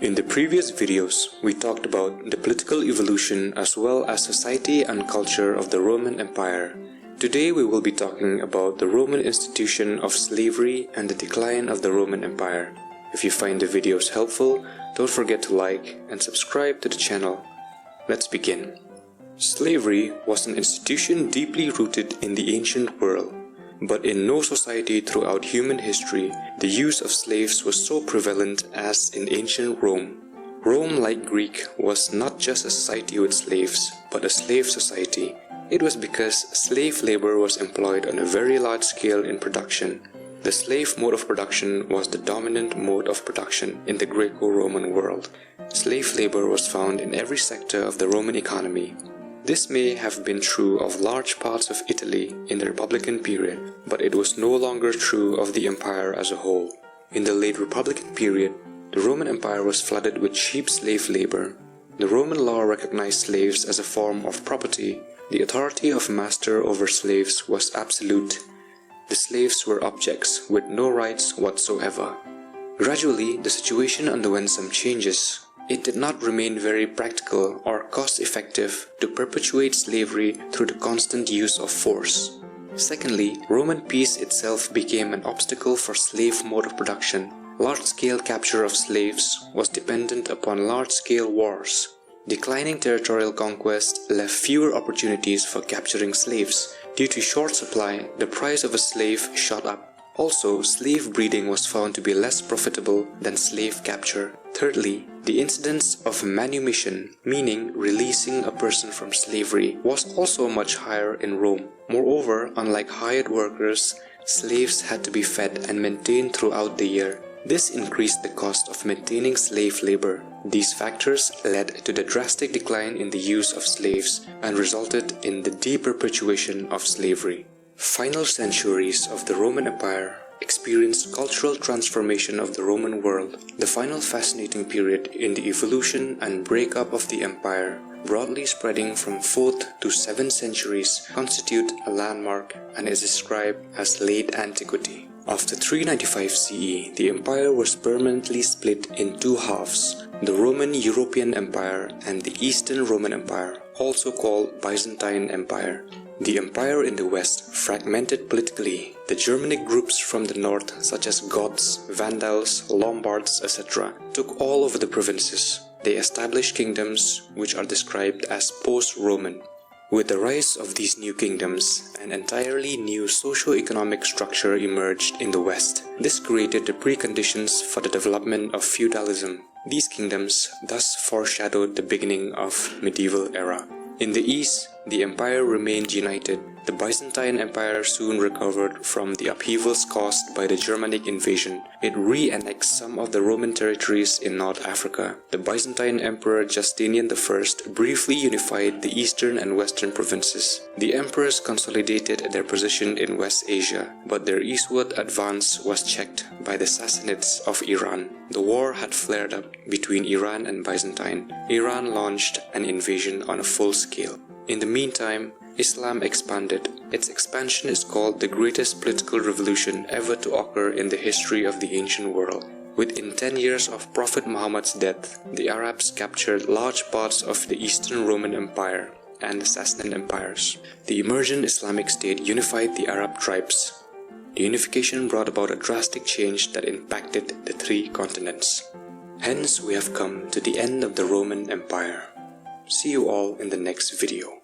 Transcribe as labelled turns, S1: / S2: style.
S1: In the previous videos, we talked about the political evolution as well as society and culture of the Roman Empire. Today we will be talking about the Roman institution of slavery and the decline of the Roman Empire. If you find the videos helpful, don't forget to like and subscribe to the channel. Let's begin. Slavery was an institution deeply rooted in the ancient world. But in no society throughout human history, the use of slaves was so prevalent as in ancient Rome. Rome, like Greek, was not just a society with slaves, but a slave society. It was because slave labor was employed on a very large scale in production. The slave mode of production was the dominant mode of production in the Greco-Roman world. Slave labor was found in every sector of the Roman economy. This may have been true of large parts of Italy in the Republican period, but it was no longer true of the empire as a whole. In the late Republican period, the Roman Empire was flooded with cheap slave labor. The Roman law recognized slaves as a form of property. The authority of master over slaves was absolute. The slaves were objects with no rights whatsoever. Gradually, the situation underwent some changes. It did not remain very practical or cost-effective to perpetuate slavery through the constant use of force. Secondly, Roman peace itself became an obstacle for slave mode of production. Large-scale capture of slaves was dependent upon large-scale wars. Declining territorial conquest left fewer opportunities for capturing slaves. Due to short supply, the price of a slave shot up. Also, slave breeding was found to be less profitable than slave capture. Thirdly, the incidence of manumission, meaning releasing a person from slavery, was also much higher in Rome. Moreover, unlike hired workers, slaves had to be fed and maintained throughout the year. This increased the cost of maintaining slave labor. These factors led to the drastic decline in the use of slaves and resulted in the deperpetuation of slavery. Final centuries of the Roman Empire experienced cultural transformation of the Roman world. The final fascinating period in the evolution and breakup of the empire, broadly spreading from 4th to 7th centuries, constitute a landmark and is described as late antiquity. After 395 CE, the empire was permanently split in two halves, the Roman European Empire and the Eastern Roman Empire, also called Byzantine Empire. The empire in the west fragmented politically. The Germanic groups from the north, such as Goths, Vandals, Lombards, etc., took all over the provinces. They established kingdoms which are described as post-Roman. With the rise of these new kingdoms, an entirely new socio-economic structure emerged in the west. This created the preconditions for the development of feudalism. These kingdoms thus foreshadowed the beginning of medieval era. In the east, the empire remained united. The Byzantine Empire soon recovered from the upheavals caused by the Germanic invasion. It re-annexed some of the Roman territories in North Africa. The Byzantine Emperor Justinian I briefly unified the eastern and western provinces. The emperors consolidated their position in West Asia, but their eastward advance was checked by the Sassanids of Iran. The war had flared up between Iran and Byzantine. Iran launched an invasion on a full scale. In the meantime, Islam expanded. Its expansion is called the greatest political revolution ever to occur in the history of the ancient world. Within 10 years of Prophet Muhammad's death, the Arabs captured large parts of the Eastern Roman Empire and the Sassanid empires. The emergent Islamic State unified the Arab tribes. The unification brought about a drastic change that impacted the three continents. Hence, we have come to the end of the Roman Empire. See you all in the next video.